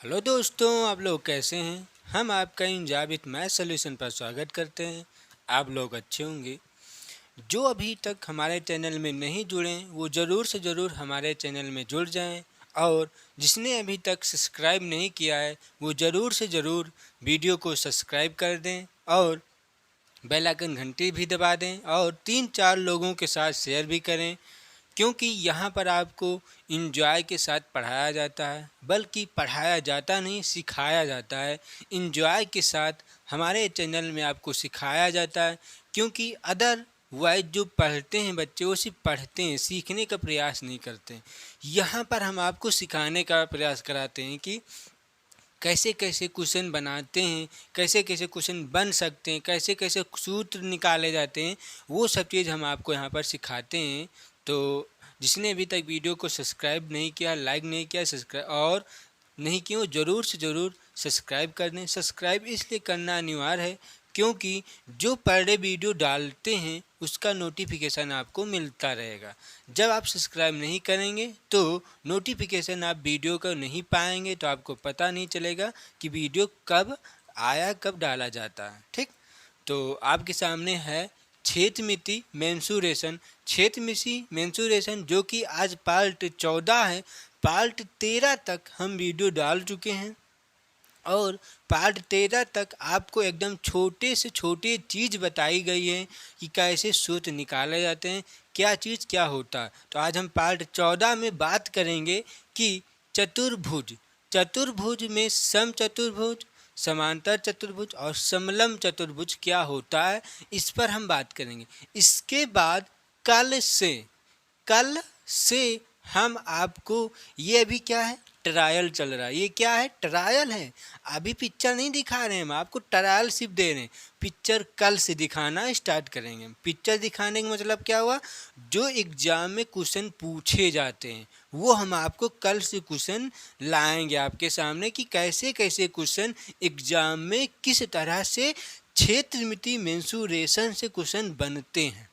Hello दोस्तों, आप लोग कैसे हैं। हम आपका इन जाविद मैथ सॉल्यूशन पर स्वागत करते हैं। आप लोग अच्छे होंगे। जो अभी तक हमारे चैनल में नहीं जुड़े वो ज़रूर से ज़रूर हमारे चैनल में जुड़ जाएं, और जिसने अभी तक सब्सक्राइब नहीं किया है वो ज़रूर से ज़रूर वीडियो को सब्सक्राइब कर दें और बेल आइकन घंटी भी दबा दें और 3-4 लोगों के साथ शेयर भी करें, क्योंकि यहाँ पर आपको इंजॉय के साथ पढ़ाया जाता है। बल्कि पढ़ाया जाता नहीं, सिखाया जाता है। इंजॉय के साथ हमारे चैनल में आपको सिखाया जाता है, क्योंकि अदर वाइज जो पढ़ते हैं बच्चे वो सिर्फ पढ़ते हैं, सीखने का प्रयास नहीं करते हैं। यहाँ पर हम आपको सिखाने का प्रयास कराते हैं कि कैसे कैसे क्वेश्चन बनाते हैं, कैसे कैसे क्वेश्चन बन सकते हैं, कैसे कैसे सूत्र निकाले जाते हैं, वो सब चीज़ हम आपको यहाँ पर सिखाते हैं। तो जिसने अभी तक वीडियो को सब्सक्राइब नहीं किया, लाइक नहीं किया, सब्सक्राइब और नहीं किया, वो ज़रूर से ज़रूर सब्सक्राइब कर दें। सब्सक्राइब इसलिए करना अनिवार्य है क्योंकि जो पर डे वीडियो डालते हैं उसका नोटिफिकेशन आपको मिलता रहेगा। जब आप सब्सक्राइब नहीं करेंगे तो नोटिफिकेशन आप वीडियो का नहीं पाएंगे, तो आपको पता नहीं चलेगा कि वीडियो कब आया, कब डाला जाता है। ठीक, तो आपके सामने है क्षेत्रमिति मेंसुरेशन। क्षेत्रमिति मेंसुरेशन जो कि आज पार्ट 14 है। पार्ट 13 तक हम वीडियो डाल चुके हैं और पार्ट 13 तक आपको एकदम छोटे से छोटे चीज़ बताई गई है कि कैसे सूत्र निकाले जाते हैं, क्या चीज़ क्या होता है। तो आज हम पार्ट 14 में बात करेंगे कि चतुर्भुज। चतुर्भुज में समचतुर्भुज, समांतर चतुर्भुज और समलंब चतुर्भुज क्या होता है, इस पर हम बात करेंगे। इसके बाद कल से हम आपको, ये अभी क्या है, ट्रायल चल रहा है। ये क्या है, ट्रायल है। अभी पिक्चर नहीं दिखा रहे हैं, हम आपको ट्रायल सिर्फ दे रहे हैं। पिक्चर कल से दिखाना स्टार्ट करेंगे। पिक्चर दिखाने का मतलब क्या हुआ, जो एग्जाम में क्वेश्चन पूछे जाते हैं वो हम आपको कल से क्वेश्चन लाएंगे आपके सामने कि कैसे कैसे क्वेश्चन एग्जाम में किस तरह से क्षेत्रमिति मेंसुरेशन से क्वेश्चन बनते हैं।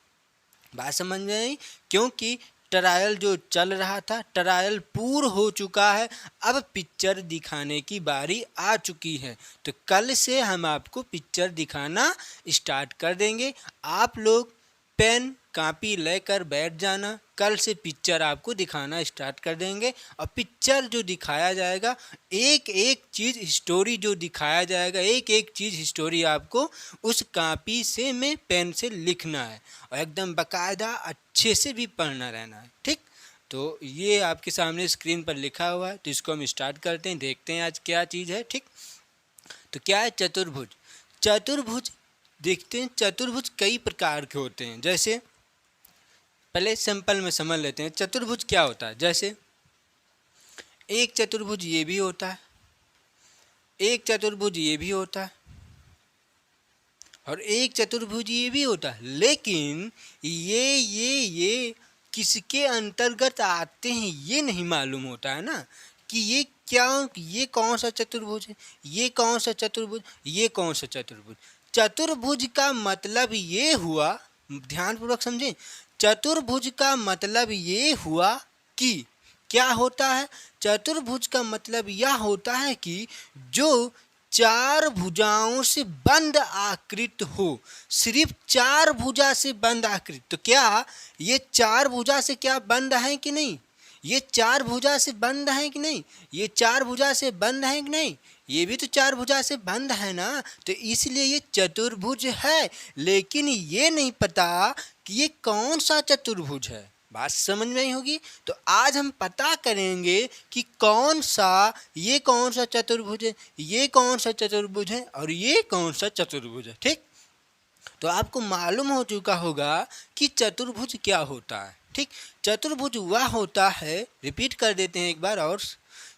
बात समझ में आई। क्योंकि ट्रायल जो चल रहा था, ट्रायल पूर्ण हो चुका है, अब पिक्चर दिखाने की बारी आ चुकी है। तो कल से हम आपको पिक्चर दिखाना स्टार्ट कर देंगे। आप लोग पेन कॉपी लेकर बैठ जाना। कल से पिक्चर आपको दिखाना स्टार्ट कर देंगे और पिक्चर जो दिखाया जाएगा, एक एक चीज़ स्टोरी जो दिखाया जाएगा, एक एक चीज़ स्टोरी आपको उस कॉपी से में पेन से लिखना है और एकदम बाकायदा अच्छे से भी पढ़ना रहना है। ठीक, तो ये आपके सामने स्क्रीन पर लिखा हुआ है, तो इसको हम स्टार्ट करते हैं, देखते हैं आज क्या चीज़ है। ठीक, तो क्या है चतुर्भुज। चतुर्भुज देखते हैं। चतुर्भुज कई प्रकार के होते हैं। जैसे पहले सिंपल में समझ लेते हैं चतुर्भुज क्या होता है। जैसे एक चतुर्भुज ये भी होता है, एक चतुर्भुज ये भी होता है और एक चतुर्भुज ये भी होता है। लेकिन ये किसके अंतर्गत आते हैं ये नहीं मालूम होता है ना, कि ये क्या, ये कौन सा चतुर्भुज है, ये कौन सा चतुर्भुज, ये कौन सा चतुर्भुज। चतुर्भुज का मतलब ये हुआ, ध्यानपूर्वक समझें, चतुर्भुज का मतलब ये हुआ कि क्या होता है। चतुर्भुज का मतलब यह होता है कि जो चार भुजाओं से बंद आकृत हो, सिर्फ चार भुजा से बंद आकृत। तो क्या ये चार भुजा से क्या बंद है कि नहीं, ये चार भुजा से बंद है कि नहीं, ये चार भुजा से बंद है कि नहीं, ये भी तो चार भुजा से बंद है ना। तो इसलिए ये चतुर्भुज है। लेकिन ये नहीं पता कि ये कौन सा चतुर्भुज है। बात समझ में आई होगी। तो आज हम पता करेंगे कि कौन सा, ये कौन सा चतुर्भुज है, ये कौन सा चतुर्भुज है और ये कौन सा चतुर्भुज है। ठीक, तो आपको मालूम हो चुका होगा कि चतुर्भुज क्या होता है। ठीक, चतुर्भुज वह होता है, रिपीट कर देते हैं एक बार और,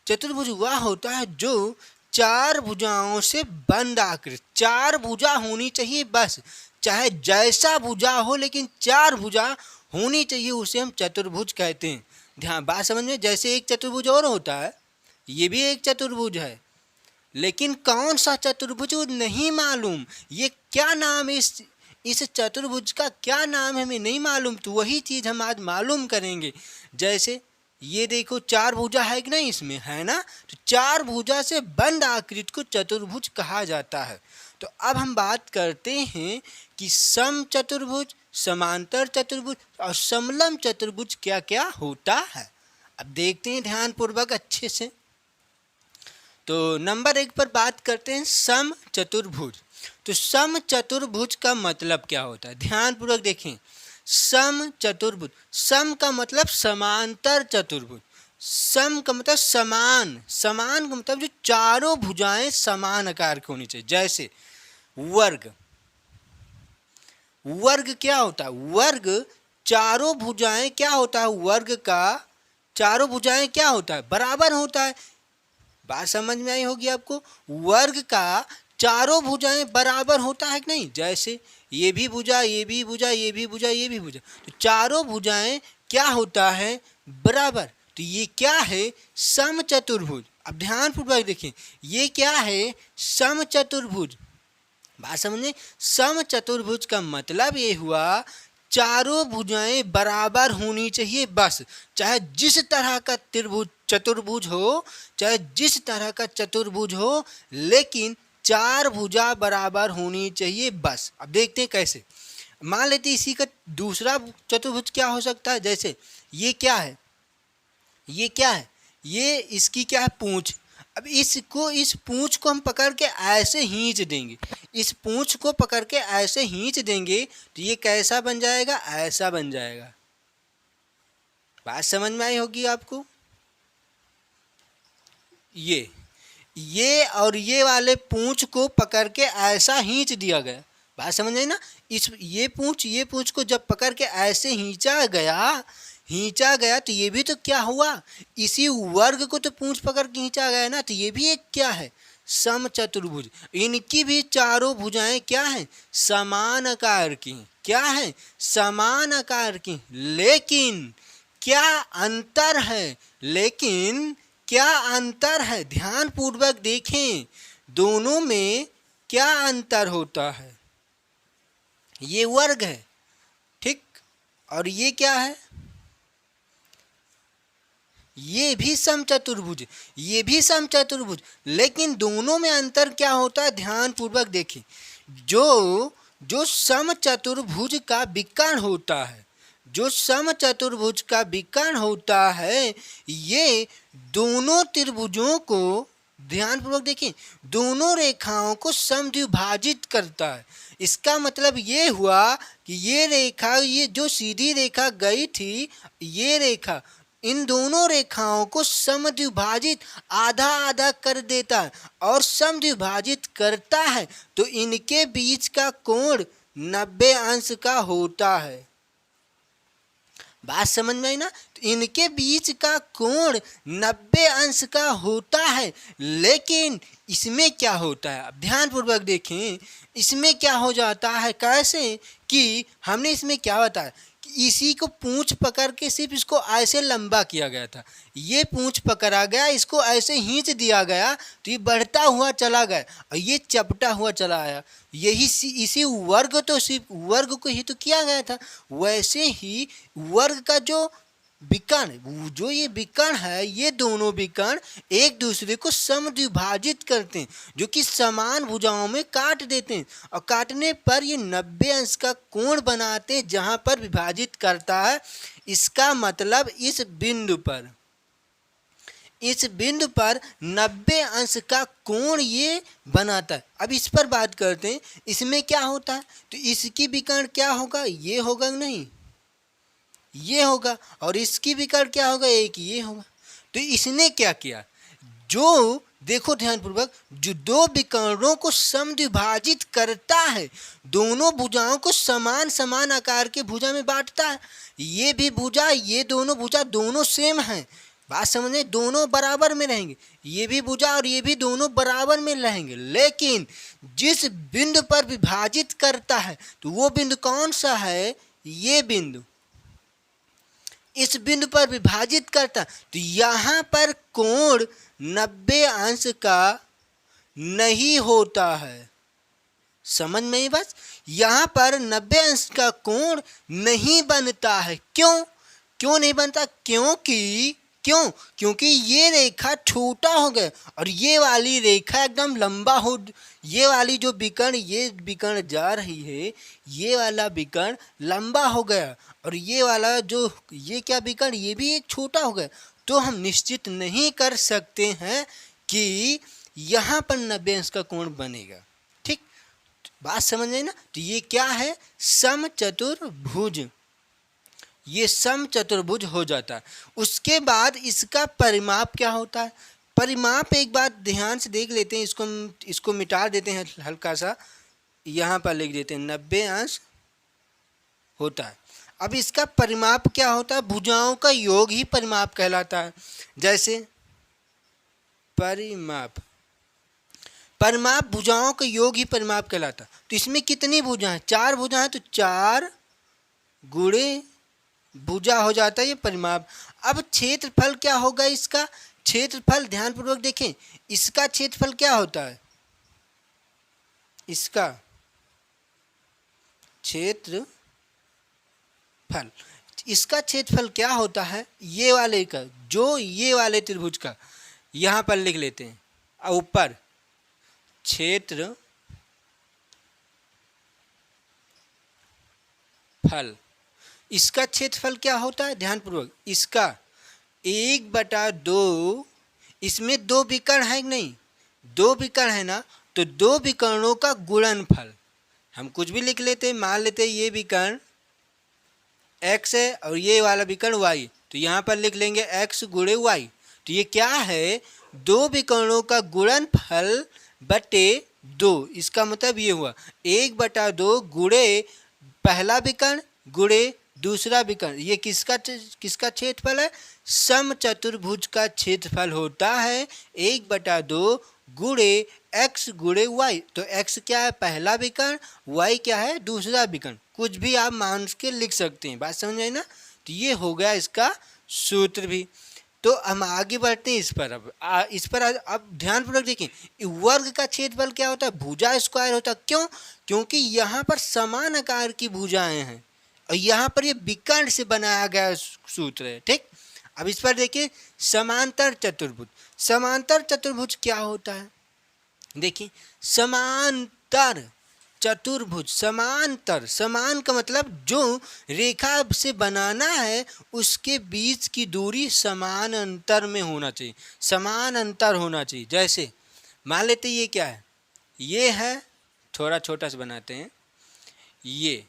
चतुर्भुज वह होता है जो चार भुजाओं से बंद आकृत, चार भुजा होनी चाहिए बस, चाहे जैसा भुजा हो लेकिन चार भुजा होनी चाहिए, उसे हम चतुर्भुज कहते हैं। ध्यान, बात समझ में। जैसे एक चतुर्भुज और होता है, ये भी एक चतुर्भुज है, लेकिन कौन सा चतुर्भुज वो नहीं मालूम। ये क्या नाम है, इस चतुर्भुज का क्या नाम है हमें नहीं मालूम। तो वही चीज़ हम आज मालूम करेंगे। जैसे ये देखो चार भुजा है कि नहीं, इसमें है ना, तो चार भुजा से बंद आकृति को चतुर्भुज कहा जाता है। तो अब हम बात करते हैं कि सम चतुर्भुज, समांतर चतुर्भुज और समलंब चतुर्भुज क्या क्या होता है। अब देखते हैं ध्यानपूर्वक अच्छे से। तो नंबर 1 पर बात करते हैं सम चतुर्भुज। तो सम चतुर्भुज का मतलब क्या होता है, ध्यानपूर्वक देखें। सम चतुर्भुज, सम का मतलब समांतर चतुर्भुज, सम का मतलब समान, समान का मतलब जो चारों भुजाएं समान आकार की होनी चाहिए। जैसे वर्ग, वर्ग क्या होता है, वर्ग चारों भुजाएं क्या होता है, वर्ग का चारों भुजाएं क्या होता है, बराबर होता है। बात समझ में आई होगी आपको। वर्ग का चारों भुजाएं बराबर होता है कि नहीं, जैसे ये भी भुजा, ये भी भुजा, ये भी भुजा, ये भी भुजा, तो चारों भुजाएं क्या होता है, बराबर। तो ये क्या है, सम चतुर्भुज। अब ध्यानपूर्वक देखें, ये क्या है, सम चतुर्भुज। बात समझे, सम चतुर्भुज का मतलब ये हुआ चारों भुजाएं बराबर होनी चाहिए बस। चाहे जिस तरह का त्रिभुज चतुर्भुज हो, चाहे जिस तरह का चतुर्भुज हो, लेकिन चार भुजा बराबर होनी चाहिए बस। अब देखते हैं कैसे। मान लेते हैं इसी का दूसरा चतुर्भुज क्या हो सकता है, जैसे ये क्या है, ये क्या है, ये इसकी क्या है, पूंछ। अब इसको, इस पूंछ को हम पकड़ के ऐसे खींच देंगे, इस पूंछ को पकड़ के ऐसे खींच देंगे तो ये कैसा बन जाएगा, ऐसा बन जाएगा। बात समझ में आई होगी आपको। ये और ये वाले पूंछ को पकड़ के ऐसा खींच दिया गया। बात समझ आई ना। इस ये पूंछ को जब पकड़ के ऐसे खींचा गया तो ये भी तो क्या हुआ, इसी वर्ग को तो पूंछ पकड़ के खींचा गया ना, तो ये भी एक क्या है, सम चतुर्भुज। इनकी भी चारों भुजाएं क्या हैं, समान आकार की। क्या है, समान आकार की। लेकिन क्या अंतर है, लेकिन क्या अंतर है, ध्यान पूर्वक देखें, दोनों में क्या अंतर होता है। ये वर्ग है, ठीक, और ये क्या है, ये भी समचतुर्भुज, ये भी समचतुर्भुज। लेकिन दोनों में अंतर क्या होता है, ध्यान पूर्वक देखें। जो समचतुर्भुज का विकर्ण होता है, जो समचतुर्भुज का विकर्ण होता है, ये दोनों त्रिभुजों को, ध्यानपूर्वक देखें, दोनों रेखाओं को समद्विभाजित करता है। इसका मतलब ये हुआ कि ये रेखा, ये जो सीधी रेखा गई थी, ये रेखा इन दोनों रेखाओं को समद्विभाजित आधा आधा कर देता है, और समद्विभाजित करता है तो इनके बीच का कोण 90 अंश का होता है। बात समझ में आई ना। तो इनके बीच का कोण 90 अंश का होता है। लेकिन इसमें क्या होता है, अब ध्यानपूर्वक देखें, इसमें क्या हो जाता है, कैसे कि हमने इसमें क्या बताया, इसी को पूंछ पकड़ के सिर्फ इसको ऐसे लंबा किया गया था, ये पूंछ पकड़ा गया, इसको ऐसे खींच दिया गया तो ये बढ़ता हुआ चला गया और ये चपटा हुआ चला आया। यही इसी वर्ग, तो सिर्फ वर्ग को ही तो किया गया था। वैसे ही वर्ग का जो विकर्ण, जो ये विकर्ण है, ये दोनों विकर्ण एक दूसरे को समद्विभाजित करते हैं, जो कि समान भुजाओं में काट देते हैं, और काटने पर ये 90 अंश का कोण बनाते हैं जहां पर विभाजित करता है। इसका मतलब इस बिंदु पर 90 अंश का कोण ये बनाता है। अब इस पर बात करते हैं, इसमें क्या होता है, तो इसकी विकर्ण क्या होगा, ये होगा नहीं, ये होगा, और इसकी विकर्ण क्या होगा, एक ये होगा। तो इसने क्या किया, जो देखो ध्यानपूर्वक, जो दो विकर्णों को समद्विभाजित करता है, दोनों भुजाओं को समान समान आकार के भुजा में बांटता है। ये भी भुजा, ये दोनों भुजा दोनों सेम हैं, बात समझे, दोनों बराबर में रहेंगे। ये भी भुजा और ये भी दोनों बराबर में रहेंगे। लेकिन जिस बिंदु पर विभाजित करता है, तो वो बिंदु कौन सा है, ये बिंदु, इस बिंदु पर विभाजित करता, तो यहाँ पर कोण 90 अंश का नहीं होता है। समझ में ही बस, यहाँ पर 90 अंश का कोण नहीं बनता है। क्यों नहीं बनता, क्योंकि क्यों? क्योंकि ये रेखा छोटा हो गया और ये वाली रेखा एकदम लंबा हो, ये वाली जो विकर्ण, ये विकर्ण जा रही है, ये वाला विकर्ण लंबा हो गया और ये वाला जो, ये क्या विकर्ण, ये भी एक छोटा हो गया। तो हम निश्चित नहीं कर सकते हैं कि यहाँ पर 90 अंश का कोण बनेगा। ठीक, बात समझ में ना? तो ये क्या है? समचतुर्भुज। ये समचतुर्भुज हो जाता है। उसके बाद इसका परिमाप क्या होता है? परिमाप एक बात ध्यान से देख लेते हैं, इसको मिटा देते हैं हल्का सा, यहाँ पर लिख देते हैं 90 अंश होता है। अब इसका परिमाप क्या होता है? भुजाओं का योग ही परिमाप कहलाता है। जैसे परिमाप भुजाओं का योग ही परिमाप कहलाता है। तो इसमें कितनी भुजा है? 4 भुजा है, तो 4 गुणे भुजा हो जाता है ये परिमाप। अब क्षेत्रफल क्या होगा इसका? क्षेत्रफल ध्यानपूर्वक देखें, इसका क्षेत्रफल क्या होता है? इसका क्षेत्रफल क्या होता है? ये वाले का, जो ये वाले त्रिभुज का, यहाँ पर लिख लेते हैं ऊपर क्षेत्रफल। इसका क्षेत्रफल क्या होता है? ध्यानपूर्वक, इसका 1/2, इसमें 2 विकर्ण है कि नहीं? 2 विकर्ण है ना, तो 2 विकर्णों का गुणनफल। हम कुछ भी लिख लेते हैं, मान लेते हैं ये विकर्ण x है और ये वाला विकर्ण y, तो यहाँ पर लिख लेंगे x गुणे y। तो ये क्या है? 2 विकर्णों का गुणनफल बटे 2। इसका मतलब ये हुआ 1/2 गुणे पहला विकर्ण गुणे दूसरा विकर्ण। ये किसका क्षेत्रफल है? समचतुर्भुज का क्षेत्रफल होता है 1/2 गुणे x गुणे y। तो x क्या है? पहला विकर्ण, y क्या है? दूसरा विकर्ण। कुछ भी आप मान के लिख सकते हैं, बात समझ आई ना? तो ये हो गया इसका सूत्र भी। तो हम आगे बढ़ते हैं इस पर। अब ध्यानपूर्वक देखें, वर्ग का क्षेत्रफल क्या होता है? भुजा स्क्वायर होता है। क्यों? क्योंकि यहाँ पर समान आकार की भुजाएं हैं और यहाँ पर ये विकर्ण से बनाया गया सूत्र है। ठीक, अब इस पर देखिए, समांतर चतुर्भुज। समांतर चतुर्भुज क्या होता है? देखिए, समांतर चतुर्भुज, समांतर, समान का मतलब जो रेखा से बनाना है उसके बीच की दूरी समान अंतर में होना चाहिए, समान अंतर होना चाहिए। जैसे मान लेते ये क्या है? ये है, थोड़ा छोटा सा बनाते हैं, ये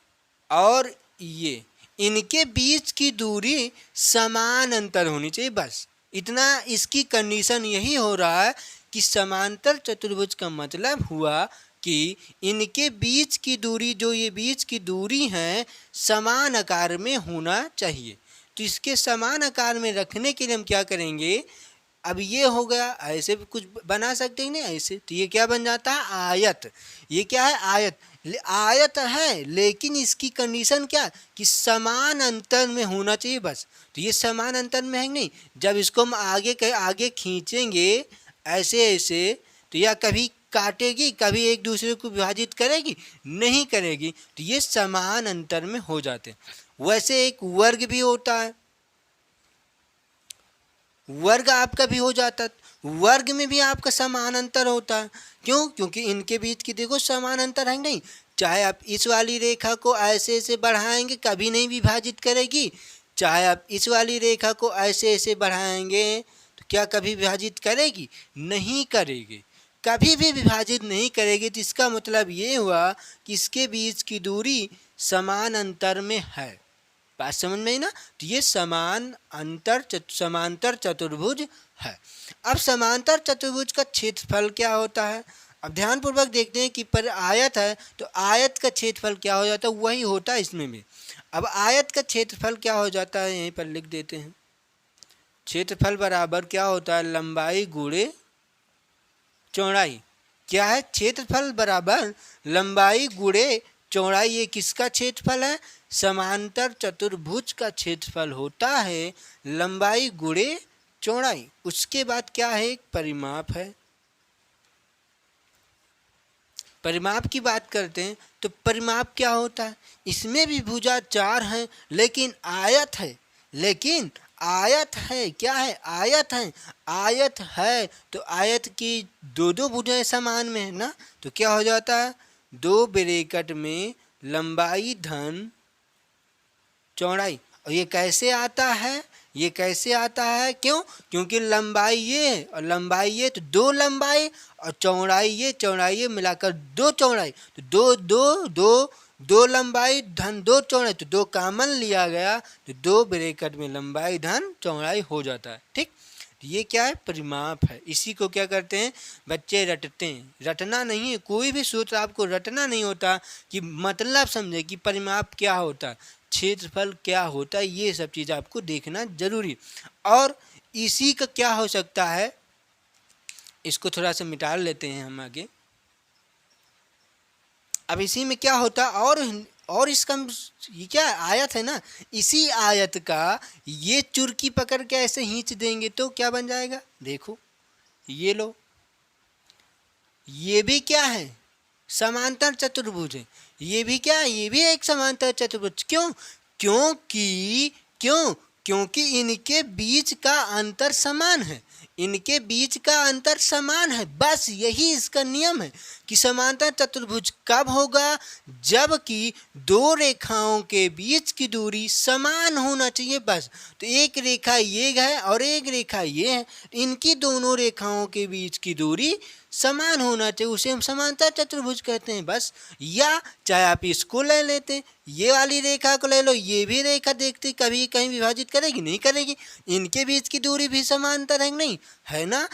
और ये, इनके बीच की दूरी समान अंतर होनी चाहिए, बस इतना। इसकी कंडीशन यही हो रहा है कि समांतर चतुर्भुज का मतलब हुआ कि इनके बीच की दूरी, जो ये बीच की दूरी है, समान आकार में होना चाहिए। तो इसके समान आकार में रखने के लिए हम क्या करेंगे? अब ये हो गया, ऐसे भी कुछ बना सकते हैं ना ऐसे, तो ये क्या बन जाता है? आयत। ये क्या है? आयत। आयत है, लेकिन इसकी कंडीशन क्या? कि समान अंतर में होना चाहिए, बस। तो ये समान अंतर में है नहीं। जब इसको हम आगे खींचेंगे ऐसे ऐसे, तो या कभी काटेगी, कभी एक दूसरे को विभाजित करेगी? नहीं करेगी। तो ये समान अंतर में हो जाते हैं। वैसे एक वर्ग भी होता है, वर्ग आपका भी हो जाता है। वर्ग में भी आपका समान अंतर होता है। क्यों? क्योंकि इनके बीच की देखो समान अंतर है नहीं। चाहे आप इस वाली रेखा को ऐसे ऐसे बढ़ाएंगे, कभी नहीं विभाजित करेगी। चाहे आप इस वाली रेखा को ऐसे ऐसे बढ़ाएंगे, तो क्या कभी विभाजित करेगी? नहीं करेगी, कभी भी विभाजित नहीं करेगी। तो इसका मतलब ये हुआ कि इसके बीच की दूरी समान अंतर में है। बात समझ में आई ना? तो ये समांतर चतुर्भुज है। अब समांतर चतुर्भुज का क्षेत्रफल क्या होता है? अब ध्यानपूर्वक देखते हैं कि पर आयत है, तो आयत का क्षेत्रफल क्या हो जाता है? वही होता है इसमें भी। अब आयत का क्षेत्रफल क्या हो जाता है? यहीं पर लिख देते हैं, क्षेत्रफल बराबर क्या होता है? लंबाई गुणे चौड़ाई। क्या है? क्षेत्रफल बराबर लंबाई गुणे चौड़ाई। ये किसका क्षेत्रफल है? समांतर चतुर्भुज का क्षेत्रफल होता है लंबाई गुणे चौड़ाई। उसके बाद क्या है? एक परिमाप है। परिमाप की बात करते हैं तो परिमाप क्या होता है? इसमें भी भुजा 4 हैं, लेकिन आयत है। लेकिन आयत है, क्या है, आयत है, आयत है तो आयत की दो दो भुजाएं समान में है ना, तो क्या हो जाता है, दो ब्रैकेट में लंबाई धन चौड़ाई। और ये कैसे आता है, ये कैसे आता है, क्यों, क्योंकि लंबाई ये है और लंबाई ये, तो दो लंबाई और चौड़ाई ये मिलाकर दो चौड़ाई, तो दो दो दो दो लंबाई धन दो चौड़ाई, तो दो कॉमन लिया गया तो दो ब्रैकेट में लंबाई धन चौड़ाई हो जाता है। ठीक, ये क्या है, परिमाप है। इसी को क्या करते हैं बच्चे, रटते हैं। रटना नहीं है, कोई भी सूत्र आपको रटना नहीं होता, कि मतलब समझे कि परिमाप क्या होता है, क्षेत्रफल क्या होता है, ये सब चीज़ आपको देखना जरूरी। और इसी का क्या हो सकता है, इसको थोड़ा सा मिटा लेते हैं हम आगे। अब इसी में क्या होता है, और इसका ये क्या आयत है ना, इसी आयत का ये चुरकी पकड़ के ऐसे खींच देंगे तो क्या बन जाएगा, देखो ये लो, ये भी क्या है, समांतर चतुर्भुज है। ये भी क्या है, ये भी एक समांतर चतुर्भुज। क्यों, क्योंकि इनके बीच का अंतर समान है, इनके बीच का अंतर समान है। बस यही इसका नियम है कि समांतर चतुर्भुज कब होगा, जबकि दो रेखाओं के बीच की दूरी समान होना चाहिए। बस, तो एक रेखा ये है और एक रेखा ये है, इनकी दोनों रेखाओं के बीच की दूरी समान होना चाहिए, उसे हम समांतर चतुर्भुज कहते हैं। बस, या चाहे आप इसको ले लेते हैं, ये वाली रेखा को ले लो, ये भी रेखा देखते कभी कहीं विभाजित करेगी, नहीं करेगी, इनके बीच की दूरी भी समांतर है, नहीं है ना।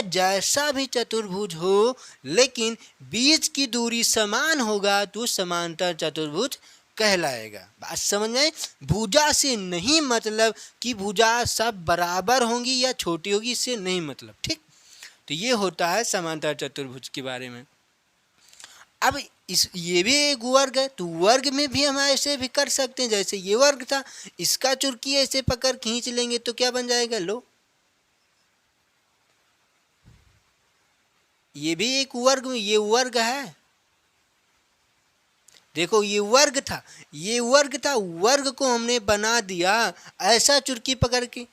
जैसा भी चतुर्भुज हो, लेकिन बीच की दूरी समान होगा तो समांतर चतुर्भुज कहलाएगा। बात समझ में? भुजा से नहीं मतलब कि भुजा सब बराबर होंगी या छोटी होगी, इससे नहीं मतलब। ठीक, तो ये होता है समांतर चतुर्भुज के बारे में। अब ये भी एक वर्ग है, तो वर्ग में भी हम ऐसे भी कर सकते हैं, जैसे ये वर्ग था, इसका चुरकी ऐसे पकड़ खींच लेंगे तो क्या बन जाएगा, लो, ये भी एक वर्ग में, ये वर्ग है, देखो ये वर्ग था, ये वर्ग था, वर्ग को हमने बना दिया ऐसा चुरकी पकड़ के।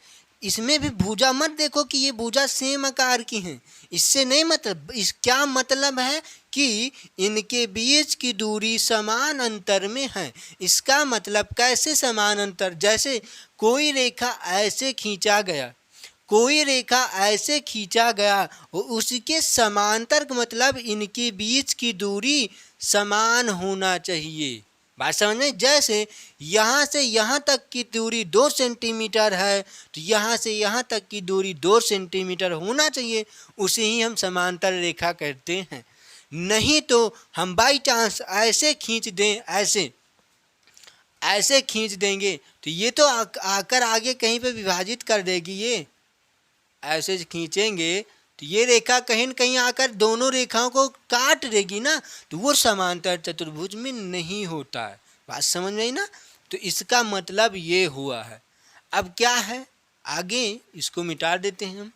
इसमें भी भुजा मत देखो कि ये भुजा सेम आकार की हैं, इससे नहीं मतलब। इस क्या मतलब है कि इनके बीच की दूरी समान अंतर में है। इसका मतलब कैसे समान अंतर, जैसे कोई रेखा ऐसे खींचा गया, कोई रेखा ऐसे खींचा गया, उसके समांतर का मतलब इनके बीच की दूरी समान होना चाहिए। बात समझ में? जैसे यहाँ से यहाँ तक की दूरी 2 सेंटीमीटर है, तो यहाँ से यहाँ तक की दूरी 2 सेंटीमीटर होना चाहिए, उसे ही हम समांतर रेखा कहते हैं। नहीं तो हम बाई चांस ऐसे खींच दें, ऐसे खींच देंगे तो ये तो आकर आगे कहीं पे विभाजित कर देगी। ये ऐसे खींचेंगे तो ये रेखा कहीं न कहीं आकर दोनों रेखाओं को काट देगी ना, तो वो समांतर चतुर्भुज में नहीं होता है। बात समझ में आई ना? तो इसका मतलब ये हुआ है। अब क्या है आगे, इसको मिटा देते हैं हम।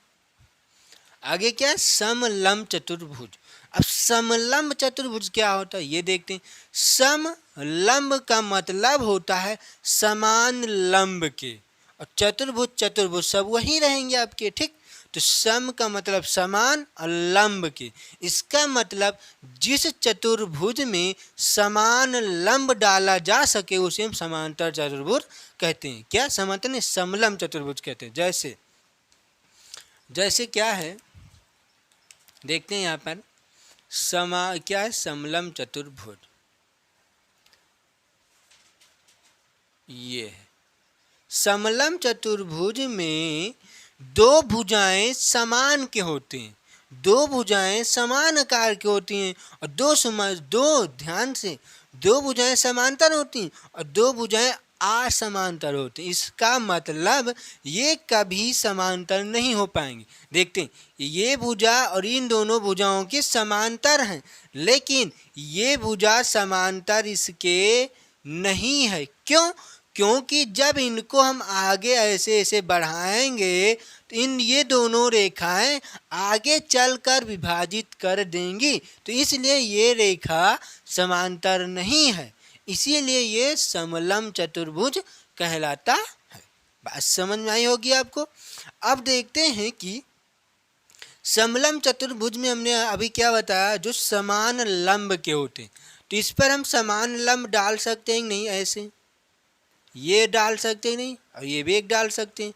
आगे क्या है, समलंब चतुर्भुज। अब समलंब चतुर्भुज क्या होता है ये देखते हैं। समलंब का मतलब होता है समान लंब के, और चतुर्भुज सब वही रहेंगे आपके। ठीक, तो सम का मतलब समान और लंब के, इसका मतलब जिस चतुर्भुज में समान लंब डाला जा सके उसे हम समांतर चतुर्भुज कहते हैं। क्या समांतर नहीं, समलंब चतुर्भुज कहते हैं। जैसे क्या है देखते हैं यहाँ पर, क्या है, समलंब चतुर्भुज ये है। समलंब चतुर्भुज में दो भुजाएं समान के होते हैं, दो भुजाएं समान आकार की होती हैं, और ध्यान से, दो भुजाएं समांतर होती हैं और दो भुजाएं असमांतर होती हैं। इसका मतलब ये कभी समांतर नहीं हो पाएंगे। देखते हैं, ये भुजा और इन दोनों भुजाओं के समांतर हैं, लेकिन ये भुजा समांतर इसके नहीं है। क्यों? क्योंकि जब इनको हम आगे ऐसे ऐसे बढ़ाएंगे तो ये दोनों रेखाएं आगे चलकर विभाजित कर देंगी, तो इसलिए ये रेखा समांतर नहीं है, इसीलिए ये समलंब चतुर्भुज कहलाता है। बात समझ में आई होगी आपको। अब देखते हैं कि समलंब चतुर्भुज में हमने अभी क्या बताया, जो समान लंब के होते हैं, तो इस पर हम समान लंब डाल सकते हैं नहीं, ऐसे ये डाल सकते हैं नहीं, और ये भी एक डाल सकते हैं,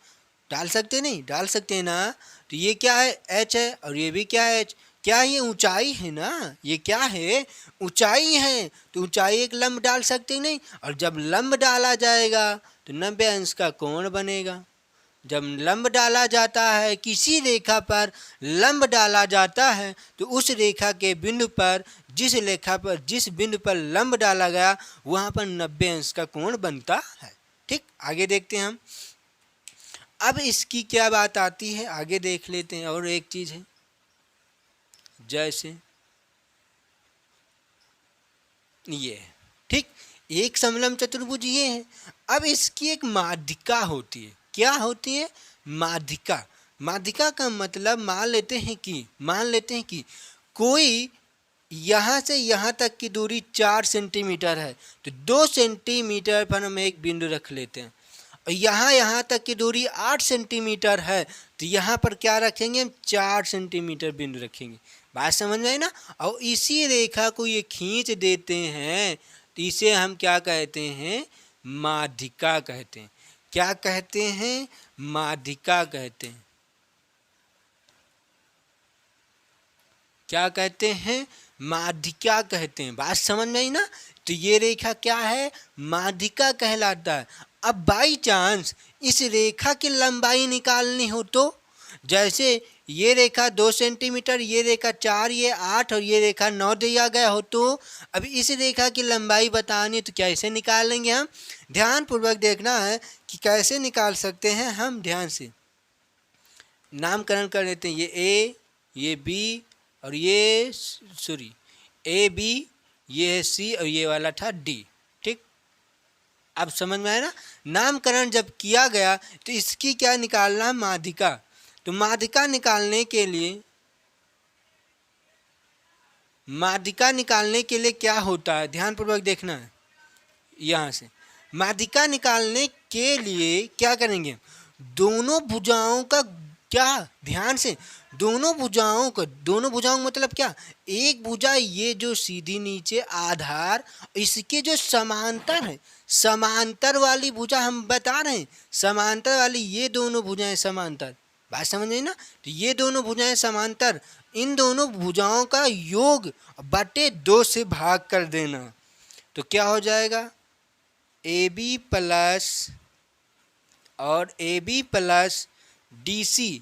डाल सकते नहीं, डाल सकते हैं ना। तो ये क्या है, एच है, और ये भी क्या है, एच। क्या ये ऊंचाई है ना, ये क्या है, ऊंचाई है, तो ऊंचाई एक लंब डाल सकते नहीं। और जब लंब डाला जाएगा तो 90 अंश का कोण बनेगा। जब लंब डाला जाता है, किसी रेखा पर लंब डाला जाता है, तो उस रेखा के बिंदु पर, जिस बिंदु पर लंब डाला गया, वहां पर 90 अंश का कोण बनता है। ठीक, आगे देखते हैं हम। अब इसकी क्या बात आती है, आगे देख लेते हैं। और एक चीज है, जैसे ये है, ठीक, एक समलंब चतुर्भुज ये है। अब इसकी एक माध्यिका होती है। क्या होती है, माध्यिका। माध्यिका का मतलब मान लेते हैं कि कोई यहाँ से यहाँ तक की दूरी 4 सेंटीमीटर है, तो 2 सेंटीमीटर पर हम एक बिंदु रख लेते हैं। और यहाँ तक की दूरी 8 सेंटीमीटर है, तो यहाँ पर क्या रखेंगे हम, 4 सेंटीमीटर बिंदु रखेंगे। बात समझ में आई ना। और इसी रेखा को ये खींच देते हैं, तो इसे हम क्या कहते हैं, माध्यिका कहते हैं। क्या कहते हैं, माध्यिका कहते हैं। क्या कहते हैं, माध्यिका कहते हैं। बात समझ में आई ना। तो ये रेखा क्या है, माध्यिका कहलाता है। अब बाई चांस इस रेखा की लंबाई निकालनी हो, तो जैसे ये रेखा 2 सेंटीमीटर, ये रेखा 4, ये 8 और ये रेखा 9 दिया गया हो, तो अब इस रेखा की लंबाई बतानी है, तो कैसे निकालेंगे हम, ध्यान पूर्वक देखना है कि कैसे निकाल सकते हैं हम। ध्यान से नामकरण कर लेते हैं। ये ए, ये बी, और ये सॉरी ए बी, ये है सी, और ये वाला था डी। ठीक, अब समझ में आया ना। नामकरण जब किया गया तो इसकी क्या निकालना, माध्यिका। तो माध्यिका निकालने के लिए क्या होता है, ध्यान पूर्वक देखना है। यहाँ से माध्यिका निकालने के लिए क्या करेंगे, दोनों भुजाओं का, क्या, ध्यान से, दोनों भुजाओं मतलब क्या, एक भुजा ये जो सीधी नीचे आधार, इसके जो समांतर है, समांतर वाली भुजा हम बता रहे हैं, समांतर वाली ये दोनों भुजाएं समांतर। बात समझ में ना। तो ये दोनों भुजाएं समांतर, इन दोनों भुजाओं का योग बटे 2 से भाग कर देना, तो क्या हो जाएगा, ए बी प्लस और A B plus D C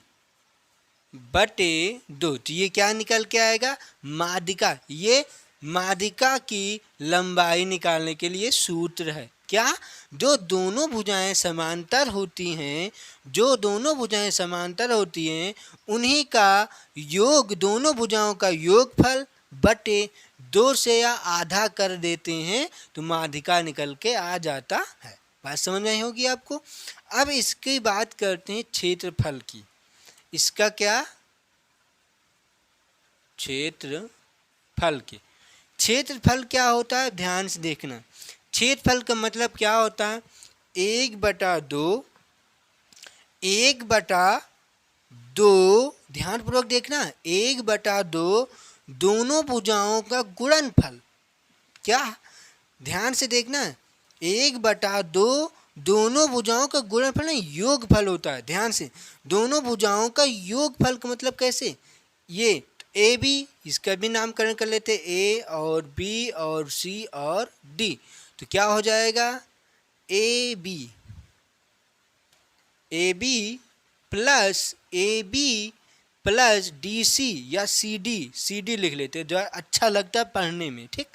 बटे 2। तो ये क्या निकल के आएगा, माध्यिका। ये माध्यिका की लंबाई निकालने के लिए सूत्र है। क्या, जो दोनों भुजाएं समांतर होती हैं, उन्हीं का योग, दोनों भुजाओं का योगफल बटे 2 से या आधा कर देते हैं, तो माध्यिका निकल के आ जाता है। बात समझ में आई होगी आपको। अब इसकी बात करते हैं क्षेत्रफल की। इसका क्या, क्षेत्रफल क्या होता है, ध्यान से देखना। क्षेत्रफल का मतलब क्या होता है, 1/2, ध्यान पूर्वक देखना, 1/2 दोनों भुजाओं का गुणनफल। क्या, ध्यान से देखना, 1/2 दोनों भुजाओं का गुणनफल नहीं, योगफल होता है। ध्यान से, दोनों भुजाओं का योगफल का मतलब कैसे, ये ए बी, इसका भी नामकरण कर लेते, ए और बी और सी और डी। तो क्या हो जाएगा, A B plus D C या सी डी लिख लेते हैं, जो अच्छा लगता है पढ़ने में। ठीक,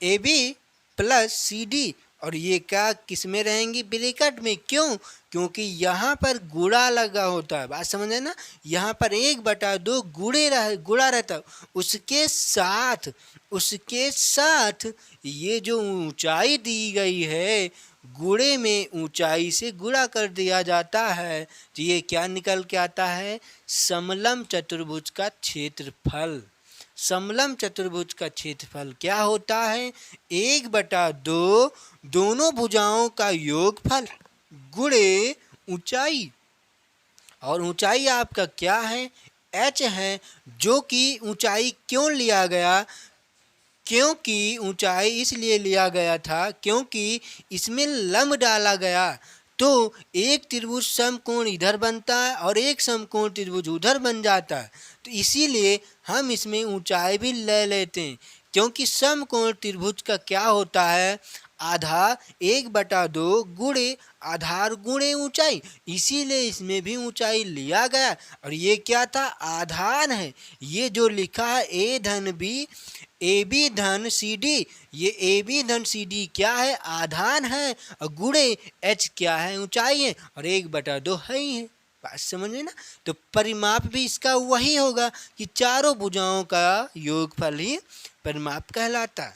A B plus C D, और ये क्या किस में रहेंगी, ब्रैकेट में। क्यों, क्योंकि यहाँ पर गुणा लगा होता है। बात समझ है ना। यहाँ पर 1/2 गुणा रहता है, उसके साथ ये जो ऊंचाई दी गई है, गुणे में ऊंचाई से गुणा कर दिया जाता है, तो ये क्या निकल के आता है, समलंब चतुर्भुज का क्षेत्रफल। समलंब चतुर्भुज का क्षेत्रफल क्या होता है, 1/2 दोनों भुजाओं का योगफल गुणे ऊंचाई, और ऊंचाई आपका क्या है, h है, जो कि ऊंचाई क्यों लिया गया, क्योंकि ऊंचाई इसलिए लिया गया था क्योंकि इसमें लंब डाला गया, तो एक त्रिभुज समकोण इधर बनता है और एक समकोण त्रिभुज उधर बन जाता है, तो इसीलिए हम इसमें ऊंचाई भी ले लेते हैं, क्योंकि समकोण त्रिभुज का क्या होता है, आधार 1/2 गुणे आधार गुणे ऊंचाई, इसीलिए इसमें भी ऊंचाई लिया गया। और ये क्या था, आधार है, ये जो लिखा है ए धन बी, ए बी धन सी डी, ये ए बी धन सी डी क्या है, आधार है, और गुणे एच क्या है, ऊंचाई है, और 1/2 है ही है। बात समझ में ना। तो परिमाप भी इसका वही होगा कि चारों भुजाओं का योगफल ही परिमाप कहलाता है।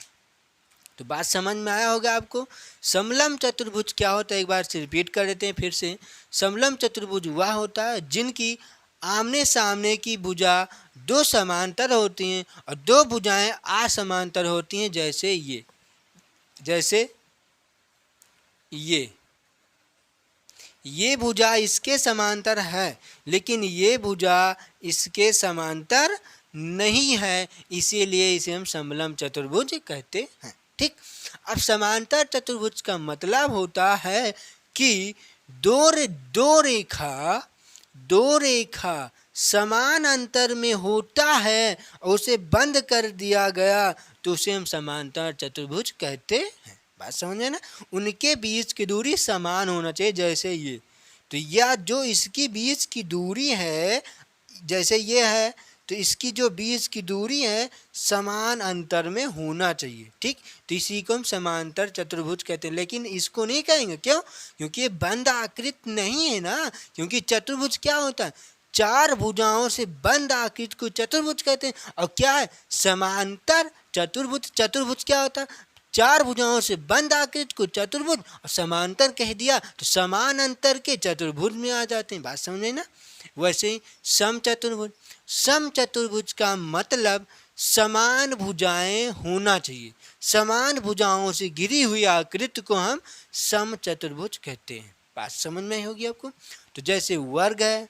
तो बात समझ में आया होगा आपको। समलम चतुर्भुज क्या होता है, एक बार से रिपीट कर देते हैं फिर से। समलम चतुर्भुज वह होता है जिनकी आमने सामने की भुजा दो समांतर होती हैं और दो भुजाएं असमांतर होती हैं, जैसे ये भुजा इसके समांतर है लेकिन ये भुजा इसके समांतर नहीं है, इसीलिए इसे हम समलम चतुर्भुज कहते हैं। ठीक। अब समांतर चतुर्भुज का मतलब होता है कि दो रेखा समान अंतर में होता है और उसे बंद कर दिया गया, तो उसे हम समांतर चतुर्भुज कहते हैं। बात समझे ना। उनके बीच की दूरी समान होना चाहिए, जैसे ये, तो यह जो इसकी बीच की दूरी है, जैसे ये है, तो इसकी जो बीच की दूरी है समान अंतर में होना चाहिए। ठीक। तो इसी को हम समांतर चतुर्भुज कहते हैं, लेकिन इसको नहीं कहेंगे, क्यों, क्योंकि ये बंद आकृत नहीं है ना। क्योंकि चतुर्भुज क्या होता है, चार भुजाओं से बंद आकृति को चतुर्भुज कहते हैं। और क्या है, समांतर चतुर्भुज, चतुर्भुज क्या होता है, चार भुजाओं से बंद आकृति को चतुर्भुज, और समांतर कह दिया तो समान अंतर के चतुर्भुज में आ जाते हैं। बात समझे ना। वैसे ही समचतुर्भुज, समचतुर्भुज का मतलब समान भुजाएं होना चाहिए, समान भुजाओं से घिरी हुई आकृति को हम समचतुर्भुज कहते हैं। बात समझ में होगी आपको। तो जैसे वर्ग है,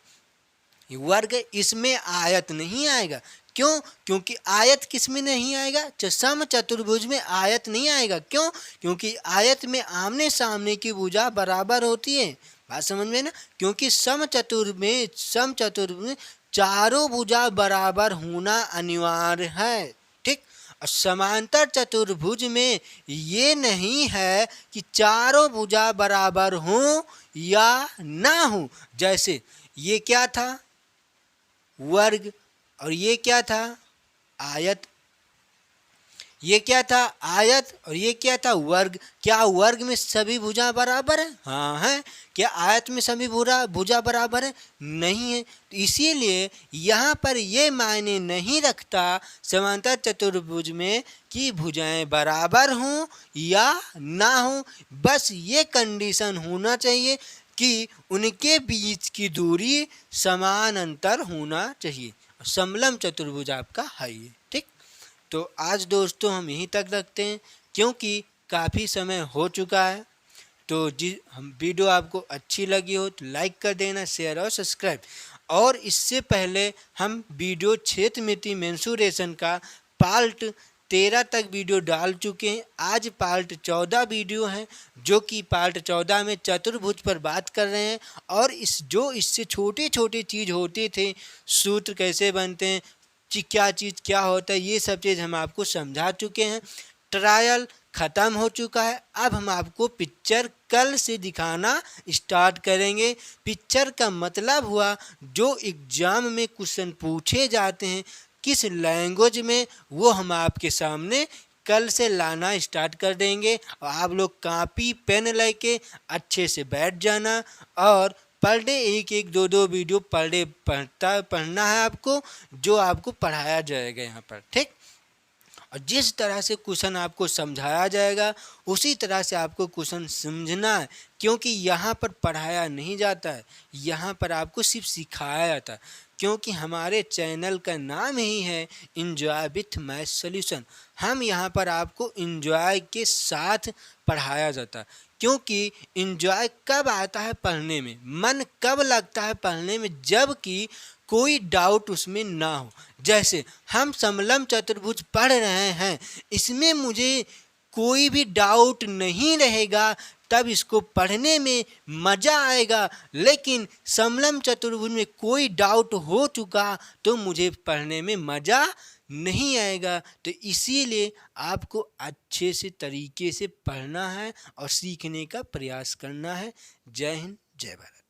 वर्ग इसमें आयत नहीं आएगा, क्यों, क्योंकि आयत किस में नहीं आएगा, सम चतुर्भुज में आयत नहीं आएगा। क्यों, क्योंकि आयत में आमने सामने की भुजा बराबर होती है। बात समझ में ना। क्योंकि सम चतुर्भुज में चारों भुजा बराबर होना अनिवार्य है। ठीक। और समांतर चतुर्भुज में ये नहीं है कि चारों भुजा बराबर हों या ना हो। जैसे ये क्या था, वर्ग, और ये क्या था, आयत। ये क्या था, आयत, और ये क्या था, वर्ग। क्या वर्ग में सभी भुजा बराबर है? हाँ है। क्या आयत में सभी भुजा बराबर है? नहीं है। तो इसीलिए यहाँ पर ये मायने नहीं रखता समांतर चतुर्भुज में कि भुजाएं बराबर हों या ना हो, बस ये कंडीशन होना चाहिए कि उनके बीच की दूरी समान अंतर होना चाहिए। समलम चतुर्भुज आपका है ये। ठीक। तो आज दोस्तों हम यहीं तक रखते हैं, क्योंकि काफ़ी समय हो चुका है। तो हम वीडियो आपको अच्छी लगी हो तो लाइक कर देना, शेयर और सब्सक्राइब। और इससे पहले हम वीडियो क्षेत्रमिति मेंसुरेशन का पार्ट 13 तक वीडियो डाल चुके हैं। आज पार्ट 14 वीडियो है, जो कि पार्ट 14 में चतुर्भुज पर बात कर रहे हैं। और इससे छोटे छोटे चीज़ होते थे, सूत्र कैसे बनते हैं, क्या चीज़ क्या होता है, ये सब चीज़ हम आपको समझा चुके हैं। ट्रायल ख़त्म हो चुका है। अब हम आपको पिक्चर कल से दिखाना स्टार्ट करेंगे। पिक्चर का मतलब हुआ जो एग्ज़ाम में क्वेश्चन पूछे जाते हैं किस लैंग्वेज में, वो हम आपके सामने कल से लाना स्टार्ट कर देंगे। और आप लोग कॉपी पेन लेके अच्छे से बैठ जाना और पर डे एक दो वीडियो पर डे पढ़ना है आपको, जो आपको पढ़ाया जाएगा यहाँ पर। ठीक। और जिस तरह से क्वेश्चन आपको समझाया जाएगा उसी तरह से आपको क्वेश्चन समझना है, क्योंकि यहाँ पर पढ़ाया नहीं जाता है, यहाँ पर आपको सिर्फ सिखाया जाता है। क्योंकि हमारे चैनल का नाम ही है इंजॉय विथ मैथ सॉल्यूशन। हम यहाँ पर आपको इंजॉय के साथ पढ़ाया जाता है, क्योंकि इंजॉय कब आता है पढ़ने में, मन कब लगता है पढ़ने में, जबकि कोई डाउट उसमें ना हो। जैसे हम समलम चतुर्भुज पढ़ रहे हैं, इसमें मुझे कोई भी डाउट नहीं रहेगा, तब इसको पढ़ने में मज़ा आएगा। लेकिन समलम चतुर्भुज में कोई डाउट हो चुका तो मुझे पढ़ने में मज़ा नहीं आएगा। तो इसीलिए आपको अच्छे से तरीके से पढ़ना है और सीखने का प्रयास करना है। जय हिंद, जय भारत।